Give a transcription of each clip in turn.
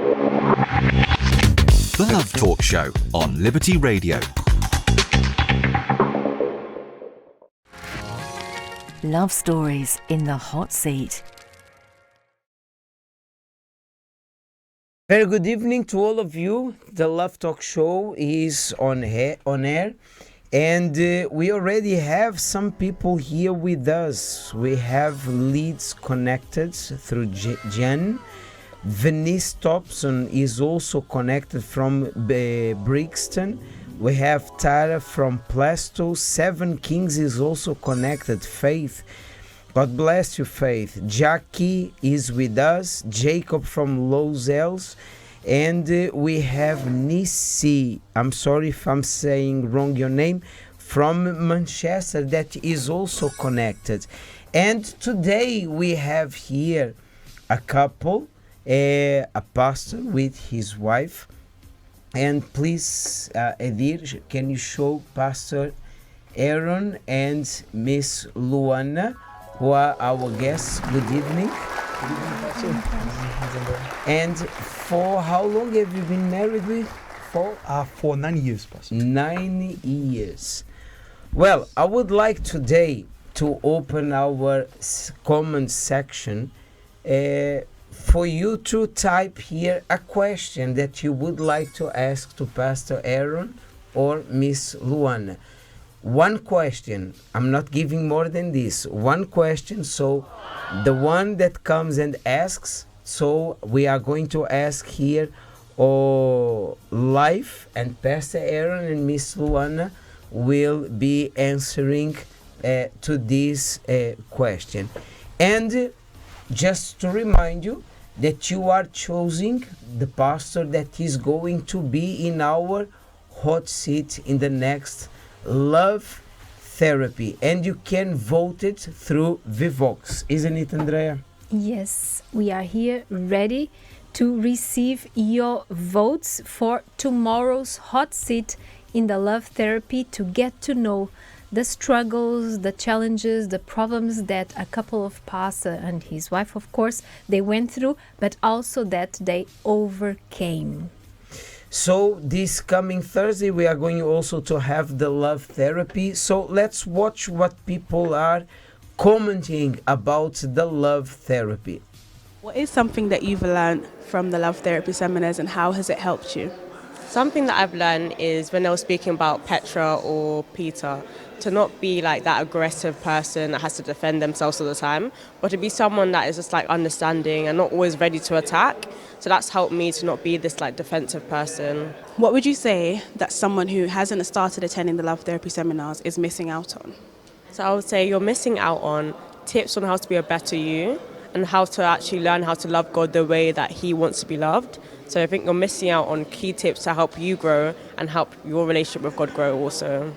The Love Talk Show on Liberty Radio. Love stories in the hot seat. Very good evening to all of you. The Love Talk Show is on air, and we already have some people here with us. We have leads connected through Jen. Venice Thompson is also connected from Brixton. We have Tara from Plaistow. Seven Kings is also connected. Faith, God bless you, Faith. Jackie is with us. Jacob from Lozels. And we have Nisi, I'm sorry if I'm saying wrong your name, from Manchester, that is also connected. And today we have here a couple, a pastor with his wife. And please, Edir, can you show Pastor Aaron and Miss Luana, who are our guests? Good evening. And for how long have you been married with? For 9 years, Pastor. 9 years. Well, I would like today to open our comment section for you to type here a question that you would like to ask to Pastor Aaron or Miss Luana. One question. I'm not giving more than this. One question. So the one that comes and asks, so we are going to ask here live, and Pastor Aaron and Miss Luana will be answering to this question. And just to remind you that you are choosing the pastor that is going to be in our hot seat in the next Love Therapy, and you can vote it through Vivox, isn't it, Andrea? Yes, we are here ready to receive your votes for tomorrow's hot seat in the Love Therapy, to get to know the struggles, the challenges, the problems that a couple of pastor and his wife, of course, they went through, but also that they overcame. So this coming Thursday, we are going also to have the Love Therapy. So let's watch what people are commenting about the Love Therapy. What is something that you've learned from the Love Therapy seminars, and how has it helped you? Something that I've learned is when I was speaking about Petra or Peter, to not be like that aggressive person that has to defend themselves all the time, but to be someone that is just like understanding and not always ready to attack. So that's helped me to not be this like defensive person. What would you say that someone who hasn't started attending the Love Therapy seminars is missing out on? So I would say you're missing out on tips on how to be a better you and how to actually learn how to love God the way that He wants to be loved. So I think you're missing out on key tips to help you grow and help your relationship with God grow also.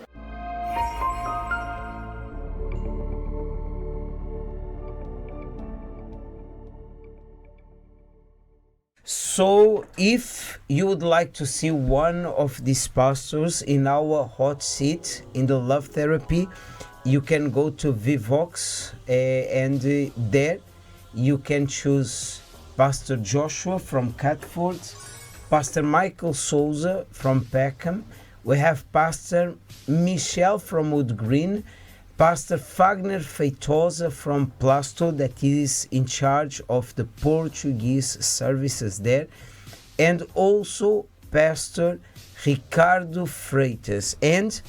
So if you would like to see one of these pastors in our hot seat in the Love Therapy, you can go to Vivox and there you can choose Pastor Joshua from Catford, Pastor Michael Souza from Peckham. We have Pastor Michelle from Wood Green, Pastor Fagner Feitosa from Plaistow, that is in charge of the Portuguese services there, and also Pastor Ricardo Freitas and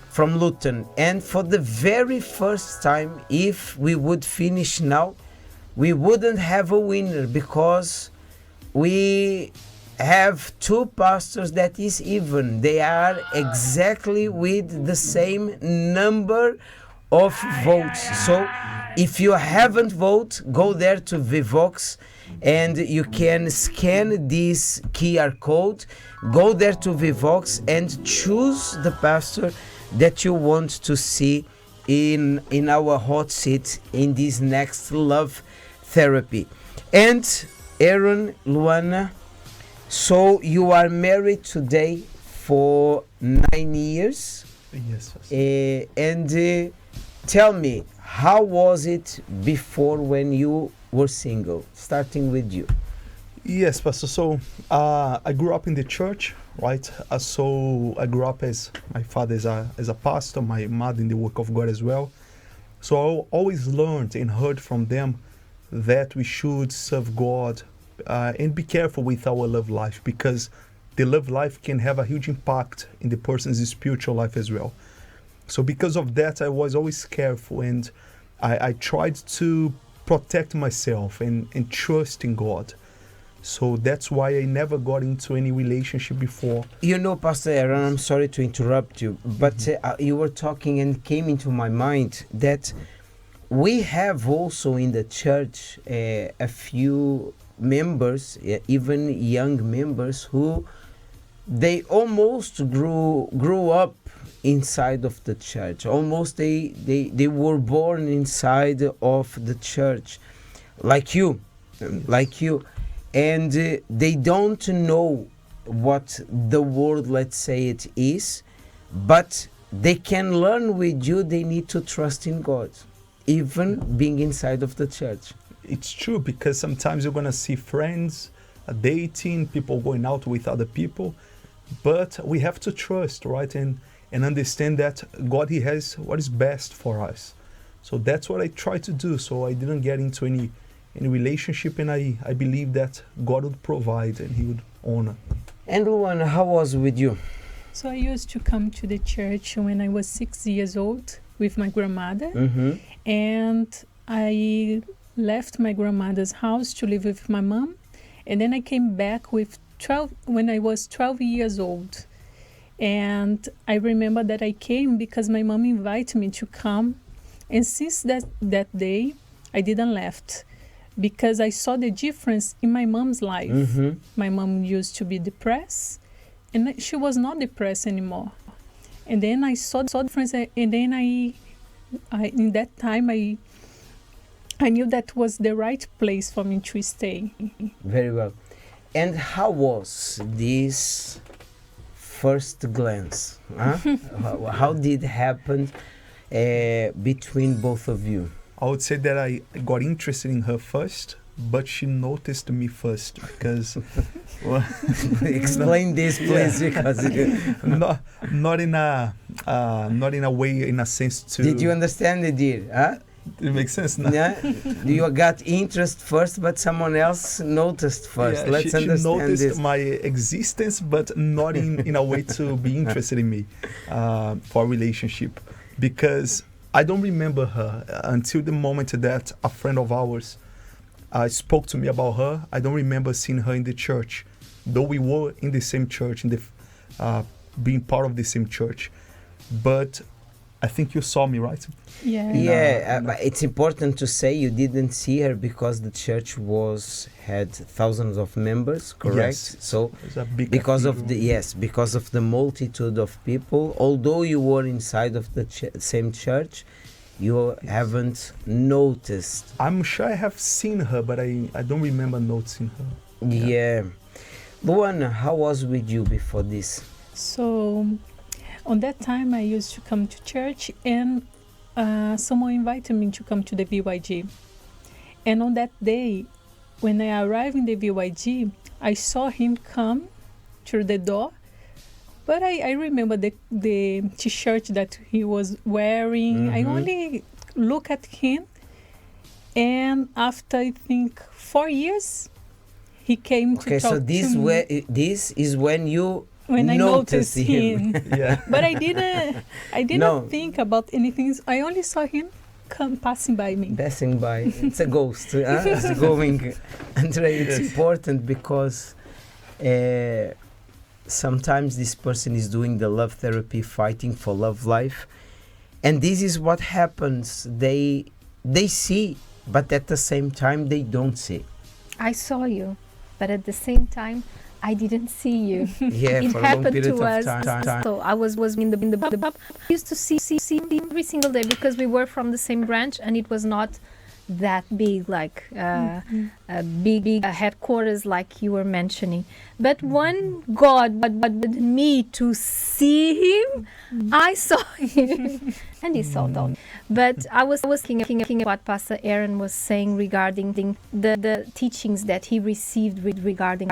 from Luton. And for the very first time, if we would finish now, we wouldn't have a winner, because we have two pastors that is even. They are exactly with the same number of votes. So if you haven't voted, go there to Vivox and you can scan this QR code, go there to Vivox and choose the pastor that you want to see in our hot seat in this next Love Therapy. And Aaron, Luana, so you are married today for 9 years. Yes. And tell me, how was it before when you were single? Starting with you. Yes, Pastor. So I grew up in the church, right? So I grew up as my father as a pastor, my mother in the work of God as well. So I always learned and heard from them that we should serve God and be careful with our love life, because the love life can have a huge impact in the person's spiritual life as well. So because of that, I was always careful, and I tried to protect myself and trust in God. So that's why I never got into any relationship before. You know, Pastor Aaron, I'm sorry to interrupt you, but you were talking and came into my mind that we have also in the church a few members, even young members, who they almost grew up inside of the church. Almost they were born inside of the church, like you, and they don't know what the word, let's say, it is, but they can learn with you. They need to trust in God, even being inside of the church. It's true, because sometimes you're going to see friends dating, people going out with other people, but we have to trust, right? And understand that God, He has what is best for us. So that's what I try to do. So I didn't get into any relationship, and I believe that God would provide and He would honor. And Luana, how was it with you? So I used to come to the church when I was 6 years old with my grandmother, and I left my grandmother's house to live with my mom, and then I came back with 12 when I was 12 years old. And I remember that I came because my mom invited me to come, and since that day I didn't left, because I saw the difference in my mom's life. My mom used to be depressed, and she was not depressed anymore. And then I saw the difference, and then I in that time I knew that was the right place for me to stay. Very well. And how was this first glance? How did it happen between both of you? I would say that I got interested in her first, but she noticed me first, because Explain this, please, because not in a way, in a sense to. did you understand it, dear? Huh? It makes sense now. Yeah, you got interest first, but someone else noticed first. Yeah, Let's she understand noticed this. my existence, but not in a way to be interested in me for a relationship, because I don't remember her until the moment that a friend of ours spoke to me about her. I don't remember seeing her in the church, though we were in the same church, being part of the same church. But I think you saw me, right? Yeah. But it's important to say you didn't see her because the church had thousands of members, correct? Yes. So It's a big because cathedral. because of the multitude of people, although you were inside of the same church, you haven't noticed. I'm sure I have seen her, but I don't remember noticing her. Yeah. Luana, how was with you before this? So on that time I used to come to church, and someone invited me to come to the VYG. And on that day, when I arrived in the VYG, I saw him come through the door. But I remember the t-shirt that he was wearing. I only look at him, and after I think 4 years, he came to talk so to me. this is when you When I noticed him. him. Yeah. But I didn't No. think about anything. I only saw him come passing by me. Passing by. It's a ghost. It's going. Andre, it's important because sometimes this person is doing the love therapy, fighting for love life. And this is what happens. They see, but at the same time, they don't see. I saw you, but at the same time, I didn't see you. Yeah, It for a long happened period to of us. time. So I was in the pub. I used to see him every single day because we were from the same branch, and it was not that big, like a big headquarters, like you were mentioning. But when God wanted me to see Him, I saw Him, and He saw that. But I was thinking what Pastor Aaron was saying regarding the teachings that he received regarding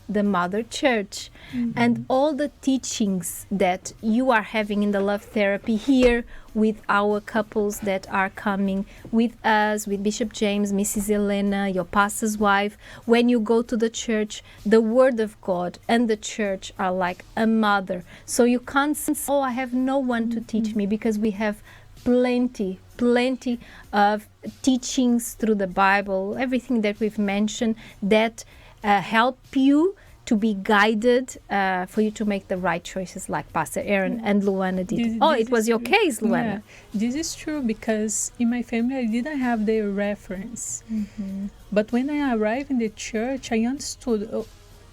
the mother church, and all the teachings that you are having in the love therapy here with our couples that are coming with us, with Bishop James, Mrs. Elena, your pastor's wife. When you go to the church, the word of God and the church are like a mother. So you can't say, oh, I have no one to teach me, because we have plenty of teachings through the Bible, everything that we've mentioned, that help you to be guided, for you to make the right choices, like Pastor Aaron and Luana did. It was your case, Luana. Yeah, this is true, because in my family I didn't have their reference. But when I arrived in the church, I understood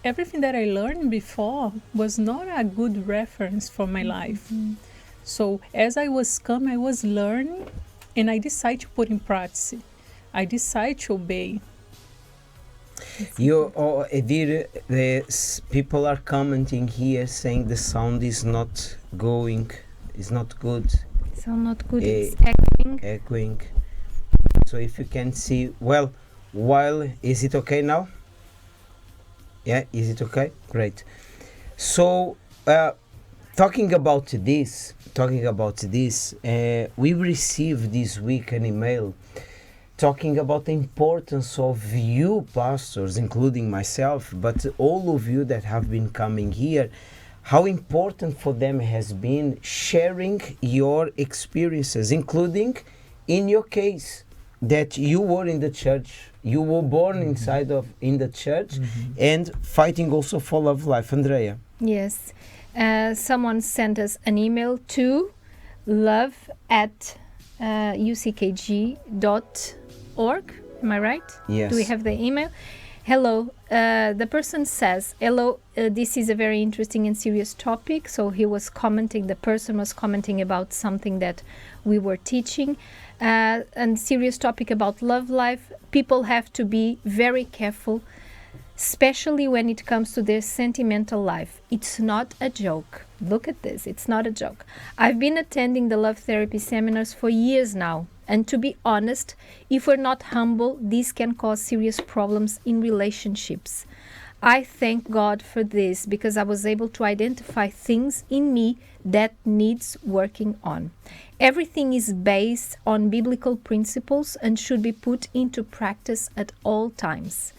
everything that I learned before was not a good reference for my life. So as I was coming, I was learning, and I decided to put in practice. I decided to obey. People are commenting here saying the sound is not going, is not good. Sound not good, it's echoing. So if you can see, well, while, is it okay now? Yeah, is it okay? Great. So talking about this, we received this week an email talking about the importance of you pastors, including myself, but all of you that have been coming here, how important for them has been sharing your experiences, including in your case that you were in the church, you were born in the church, and fighting also for love life. Andrea. Yes. Someone sent us an email to love@uckg.org. Am I right? Yes. Do we have the email? Hello. The person says, hello, this is a very interesting and serious topic. So the person was commenting about something that we were teaching, and serious topic about love life. People have to be very careful, especially when it comes to their sentimental life. It's not a joke. Look at this. It's not a joke. I've been attending the love therapy seminars for years now. And to be honest, if we're not humble, this can cause serious problems in relationships. I thank God for this, because I was able to identify things in me that needs working on. Everything is based on biblical principles and should be put into practice at all times.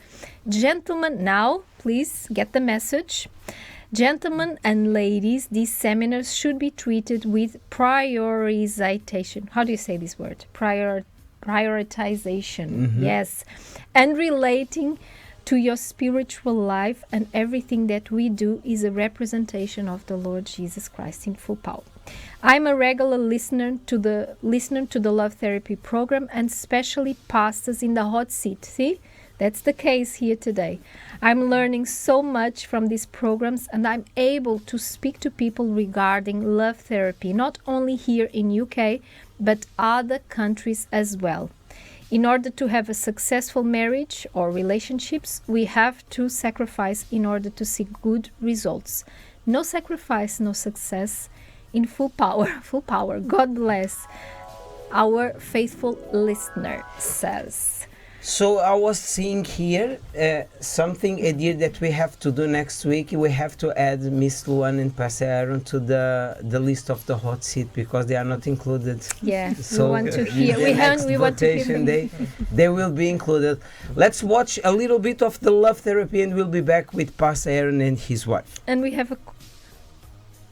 Gentlemen, now please get the message. Gentlemen and ladies, these seminars should be treated with prioritization. How do you say this word? Prioritization. Yes. And relating to your spiritual life, and everything that we do is a representation of the Lord Jesus Christ in full power. I'm a regular listener to the Love Therapy program, and especially pastors in the hot seat. See? That's the case here today. I'm learning so much from these programs, and I'm able to speak to people regarding love therapy, not only here in UK, but other countries as well. In order to have a successful marriage or relationships, we have to sacrifice in order to see good results. No sacrifice, no success. In full power, full power. God bless. Our faithful listener says. So I was seeing here something, Edir, that we have to do next week. We have to add Miss Luana and Pastor Aaron to the list of the hot seat, because they are not included. Yeah, so we want to hear. We want to hear them. They will be included. Let's watch a little bit of the love therapy, and we'll be back with Pastor Aaron and his wife. And we have the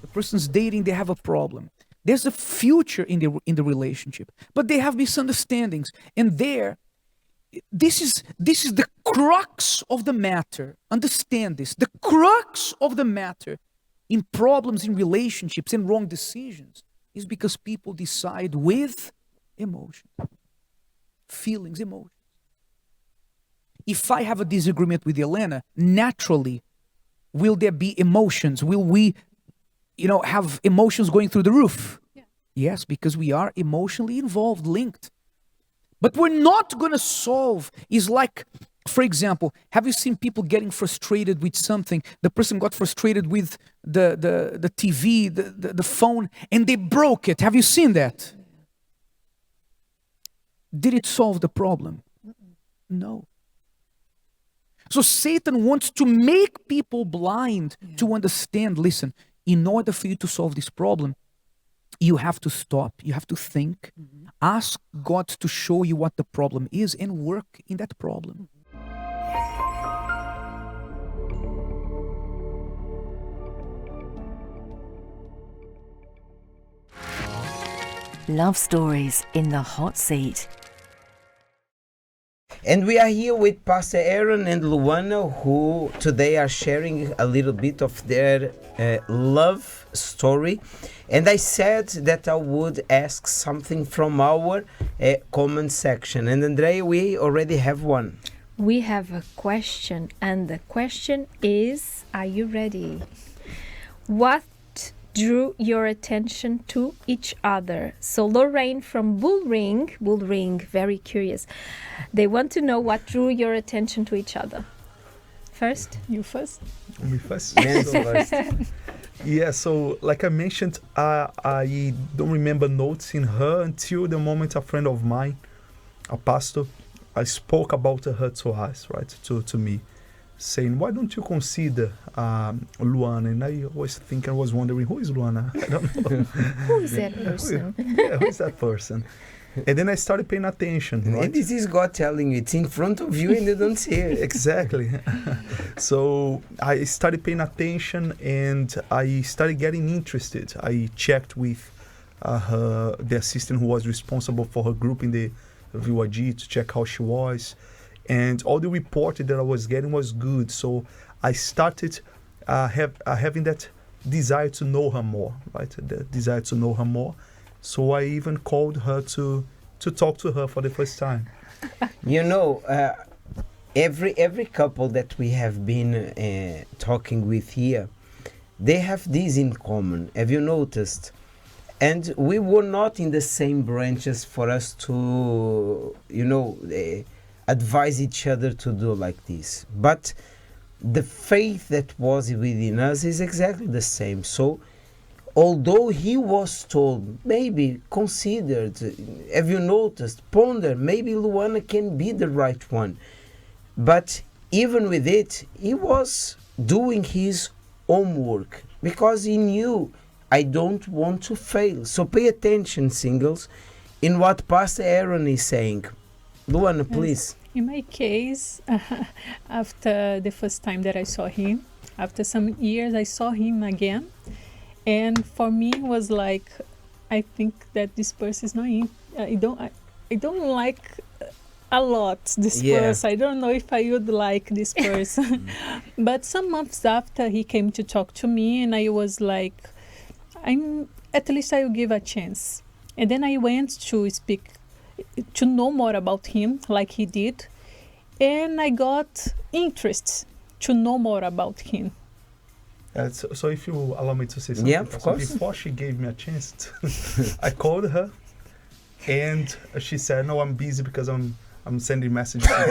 person's dating, they have a problem. There's a future in the relationship, but they have misunderstandings, and there this is the crux of the matter. Understand this. The crux of the matter in problems in relationships and wrong decisions is because people decide with emotion, feelings, emotions. If I have a disagreement with Elena, naturally, will there be emotions? Will we, have emotions going through the roof? Yeah. Yes, because we are emotionally involved, linked. But we're not going to solve. Is like, for example, have you seen people getting frustrated with something? The person got frustrated with the TV, the phone, and they broke it. Have you seen that? Did it solve the problem? No. So Satan wants to make people blind to understand. Listen, in order for you to solve this problem, you have to stop. You have to think. Ask God to show you what the problem is and work in that problem. Love stories in the hot seat. And we are here with Pastor Aaron and Luana, who today are sharing a little bit of their love story. And I said that I would ask something from our comment section. And Andrea, we already have one. We have a question, and the question is, are you ready? What drew your attention to each other? So Lorraine from Bullring, very curious. They want to know what drew your attention to each other. First? You first? Me first? Yes, first. Yeah, so like I mentioned, I don't remember noticing her until the moment a friend of mine, a pastor, I spoke about her to us, right, to me, saying, why don't you consider Luana? And I was wondering, who is Luana? I don't know. Who is that person? Who is that person? And then I started paying attention. Right? And this is God telling you, it's in front of you and you don't see it. Exactly. So I started paying attention and I started getting interested. I checked with the assistant who was responsible for her group in the VYG to check how she was. And all the report that I was getting was good. So I started having that desire to know her more, right? The desire to know her more. So I even called her to talk to her for the first time. You know, every couple that we have been talking with here, they have this in common. Have you noticed? And we were not in the same branches for us to, advise each other to do like this. But the faith that was within us is exactly the same. So although he was told, maybe considered, have you noticed, ponder, maybe Luana can be the right one. But even with it, he was doing his homework because he knew, I don't want to fail. So pay attention, singles, in what Pastor Aaron is saying. Luana, please. In my case, after the first time that I saw him, after some years I saw him again. And for me, it was like, I think that this person is not in. I don't like a lot this person. I don't know if I would like this person. But some months after, he came to talk to me, and I was like, at least I will give a chance. And then I went to speak, to know more about him, like he did, and I got interest to know more about him. So if you allow me to say something. Yeah, of course. Before she gave me a chance, I called her and she said, no, I'm busy because I'm sending messages to her.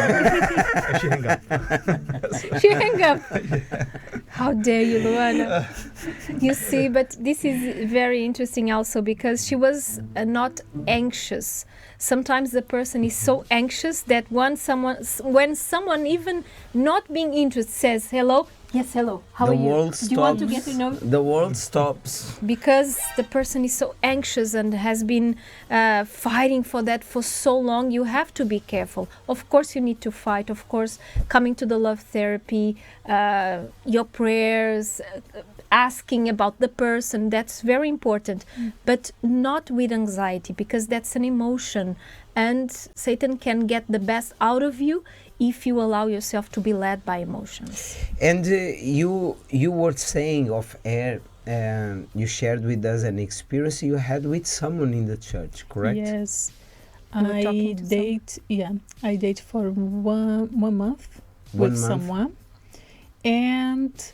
And she hung up. She hung up. Yeah. How dare you, Luana? You see, but this is very interesting also because she was not anxious. Sometimes the person is so anxious that when someone even not being interested says hello, yes, hello, how are you? Do you want to get to know? The world stops. Because the person is so anxious and has been fighting for that for so long, you have to be careful. Of course you need to fight. Of course, coming to the love therapy, your prayers, asking about the person. That's very important, but not with anxiety, because that's an emotion, and Satan can get the best out of you if you allow yourself to be led by emotions. And you were saying off air, you shared with us an experience you had with someone in the church, correct? Yes. You were I talking to date for one month One with month. someone, and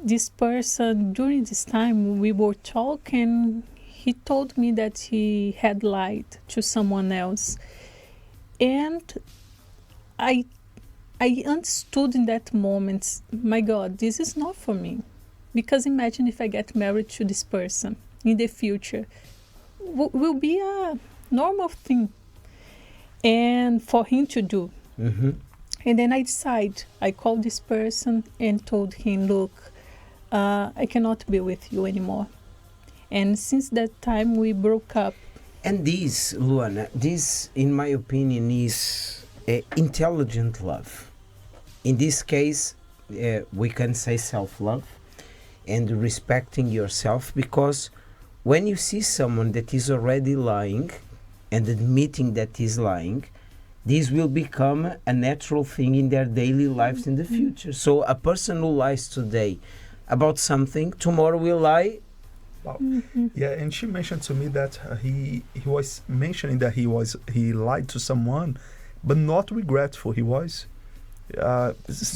this person, during this time we were talking, he told me that he had lied to someone else, and I understood in that moment, my God, this is not for me, because imagine if I get married to this person in the future, will be a normal thing and for him to do. Mm-hmm. And then I called this person and told him, look, I cannot be with you anymore. And since that time, we broke up. And this, Luana, this, in my opinion, is intelligent love. In this case, we can say self-love and respecting yourself, because when you see someone that is already lying and admitting that he's lying, this will become a natural thing in their daily lives in the future. So a person who lies today about something, tomorrow will lie. Wow. Yeah, and she mentioned to me that he was mentioning that he lied to someone, but not regretful. He was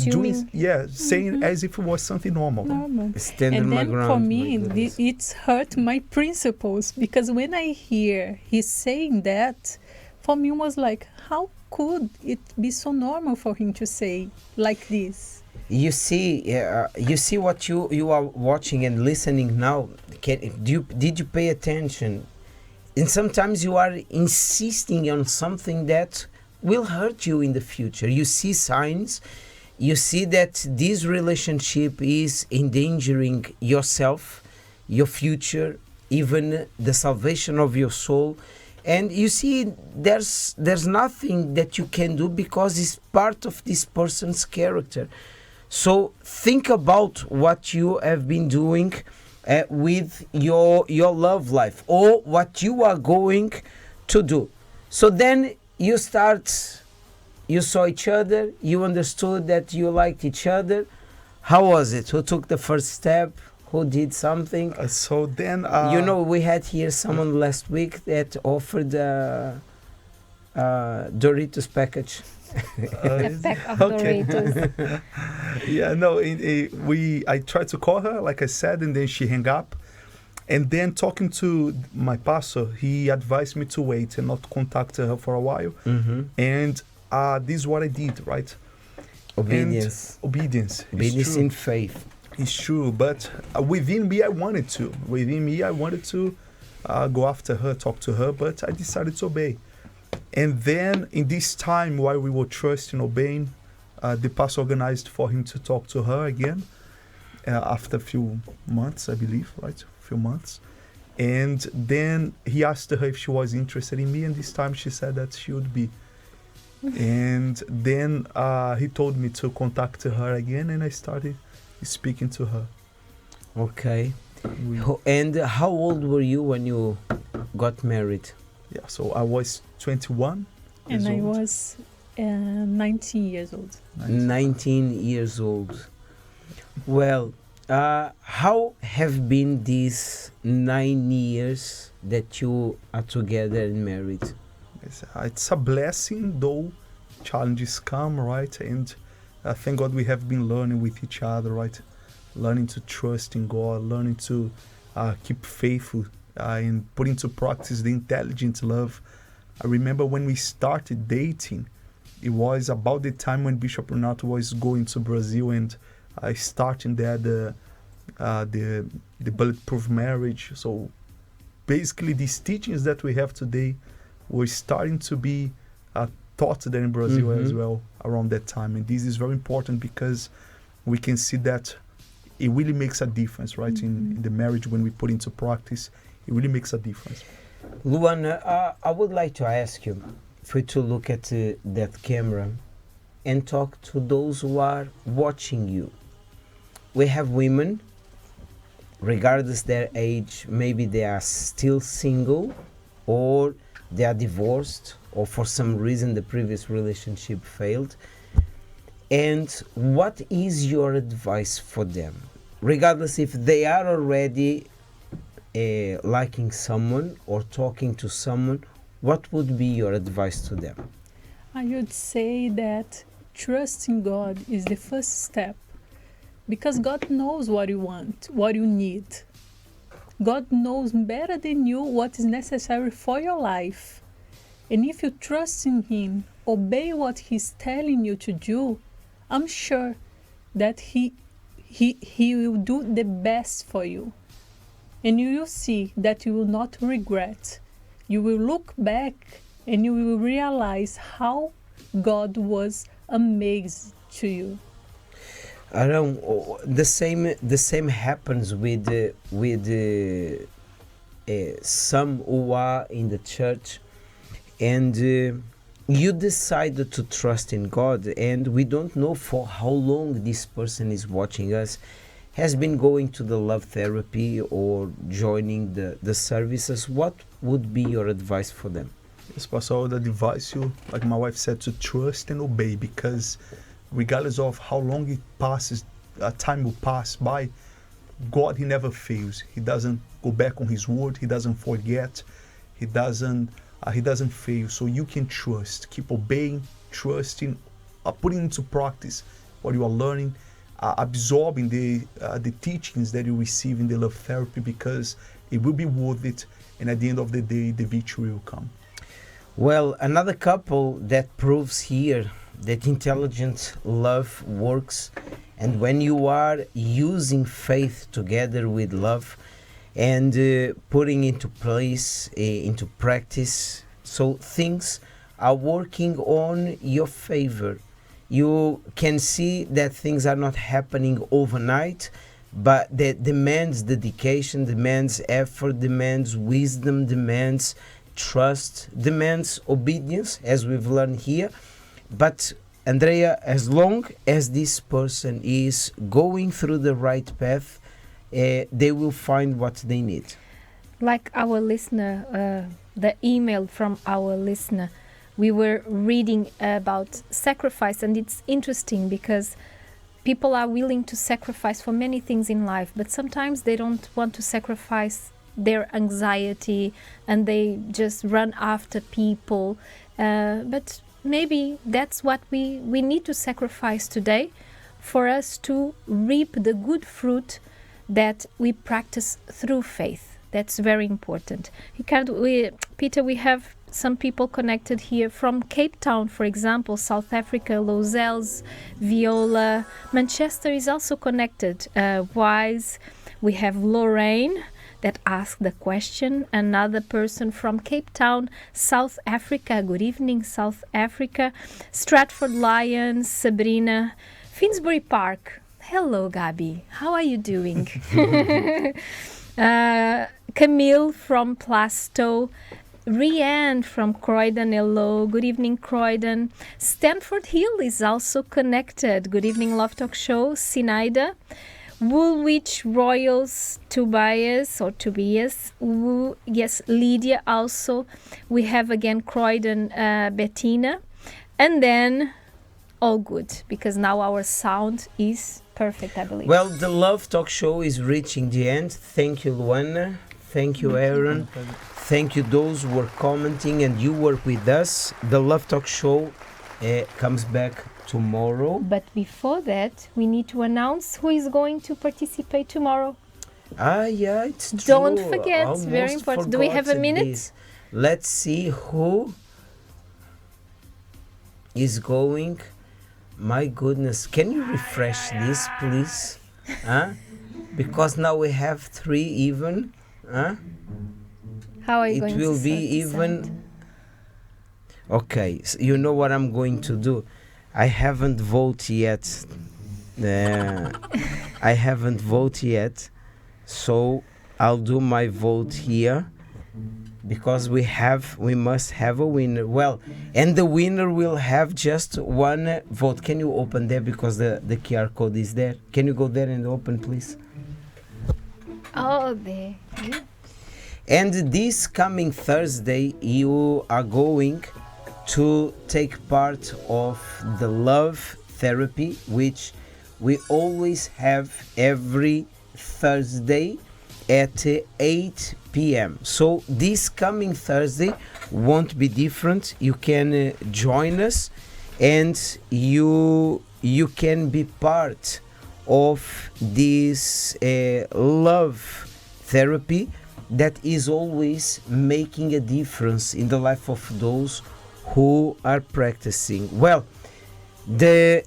doing, saying as if it was something normal. Normal. Standing And my then ground, for my me, goodness. it's hurt my principles, because when I hear he's saying that, for me it was like, how could it be so normal for him to say like this? You see what you are watching and listening now. Did you pay attention? And sometimes you are insisting on something that will hurt you in the future. You see signs. You see that this relationship is endangering yourself, your future, even the salvation of your soul. And you see, there's nothing that you can do, because it's part of this person's character. So think about what you have been doing with your love life, or what you are going to do. So then you saw each other, you understood that you liked each other. How was it? Who took the first step? Who did something? So then, We had here someone last week that offered Doritos package. A pack of Okay. Doritos. Yeah, no, I tried to call her, like I said, and then she hung up. And then talking to my pastor, he advised me to wait and not contact her for a while. Mm-hmm. And this is what I did, right? Obedience. And obedience. It's Obedience true. in faith. It's true, but within me, I wanted to. Within me, I wanted to go after her, talk to her, but I decided to obey. And then in this time, while we were trusting, obeying, the pastor organized for him to talk to her again after a few months, I believe, right? A few months. And then he asked her if she was interested in me, and this time she said that she would be. And then he told me to contact her again, and I started speaking to her. Okay. And how old were you when you got married? Yeah, so I was 21 And years I old. was 19 years old. 19 years old. Well, how have been these 9 years that you are together and married? It's a blessing, though challenges come, right? And thank God we have been learning with each other, right? Learning to trust in God, learning to keep faithful and put into practice the intelligent love. I remember when we started dating, it was about the time when Bishop Renato was going to Brazil and starting there the bulletproof marriage. So basically these teachings that we have today were starting to be taught there in Brazil as well around that time. And this is very important because we can see that it really makes a difference, right? In the marriage, when we put into practice, it really makes a difference. Luana, I would like to ask you for you to look at that camera and talk to those who are watching you. We have women regardless their age, maybe they are still single, or they are divorced, or for some reason the previous relationship failed. And what is your advice for them, regardless if they are already liking someone or talking to someone? What would be your advice to them? I would say that trusting God is the first step, because God knows what you want, what you need. God knows better than you what is necessary for your life. And if you trust in Him, obey what He's telling you to do, I'm sure that He will do the best for you. And you will see that you will not regret. You will look back and you will realize how God was amazed to you. Around the same happens with some who are in the church, and you decided to trust in God, and we don't know for how long this person is watching us, has been going to the love therapy or joining the services. What would be your advice for them? Yes, Pastor, I would advise you, like my wife said, to trust and obey, because regardless of how long it passes, time will pass by, God, He never fails. He doesn't go back on His word. He doesn't forget. He doesn't fail. So you can trust. Keep obeying, trusting, putting into practice what you are learning, absorbing the teachings that you receive in the love therapy, because it will be worth it. And at the end of the day, the victory will come. Well, another couple that proves here that intelligent love works, and when you are using faith together with love and putting into place, into practice, so things are working on your favor. You can see that things are not happening overnight, but that demands dedication, demands effort, demands wisdom, demands trust, demands obedience, as we've learned here. But Andrea, as long as this person is going through the right path, they will find what they need. Like our listener, the email from our listener, we were reading about sacrifice, and it's interesting because people are willing to sacrifice for many things in life, but sometimes they don't want to sacrifice their anxiety and they just run after people. But maybe that's what we need to sacrifice today for us to reap the good fruit that we practice through faith. That's very important. Ricardo, Peter, we have some people connected here from Cape Town, for example, South Africa, Lozelles, Viola. Manchester is also connected. Wise. We have Lorraine that asked the question. Another person from Cape Town, South Africa. Good evening, South Africa. Stratford Lions, Sabrina. Finsbury Park. Hello, Gabi. How are you doing? Camille from Plasto. Rianne from Croydon, hello. Good evening, Croydon. Stanford Hill is also connected. Good evening, Love Talk Show. Sinaida. Woolwich Royals, Tobias. Yes, Lydia also. We have again Croydon, Bettina. And then all good, because now our sound is perfect, I believe. Well, the Love Talk Show is reaching the end. Thank you, Luana. Thank you, Aaron. Thank you those who were commenting and you work with us. The Love Talk Show comes back tomorrow. But before that, we need to announce who is going to participate tomorrow. Yeah, it's true. Don't forget, Almost very important. Do we have a minute? This. Let's see who is going. My goodness, can you refresh this, please? Because now we have 3 even. How are you it going will to be decide? even. Okay, so you know what I'm going to do. I haven't voted yet. I haven't voted yet, so I'll do my vote here, because we must have a winner. Well, and the winner will have just 1 vote. Can you open there, because the QR code is there? Can you go there and open, please? Oh, there. Yeah. And this coming Thursday, you are going to take part of the love therapy, which we always have every Thursday at 8 p.m. So this coming Thursday won't be different. You can join us, and you can be part of this love therapy that is always making a difference in the life of those who are practicing. Well, dear,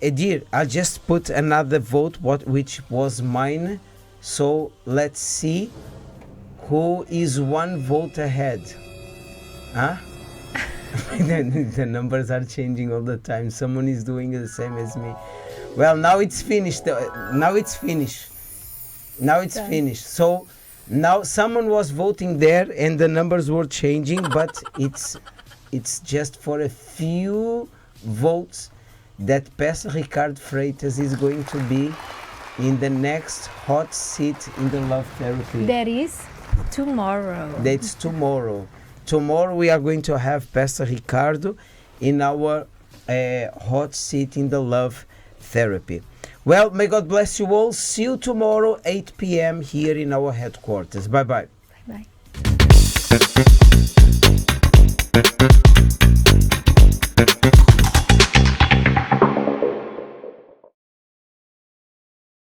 I just put another vote, which was mine. So let's see who is one vote ahead. Huh? The numbers are changing all the time. Someone is doing the same as me. Well, now it's finished. Now it's finished. So now someone was voting there and the numbers were changing, but it's just for a few votes that Pastor Ricardo Freitas is going to be in the next hot seat in the love therapy. That is tomorrow. That's tomorrow. Tomorrow we are going to have Pastor Ricardo in our hot seat in the love therapy. Well, may God bless you all. See you tomorrow, 8 p.m. here in our headquarters. Bye-bye. Bye-bye.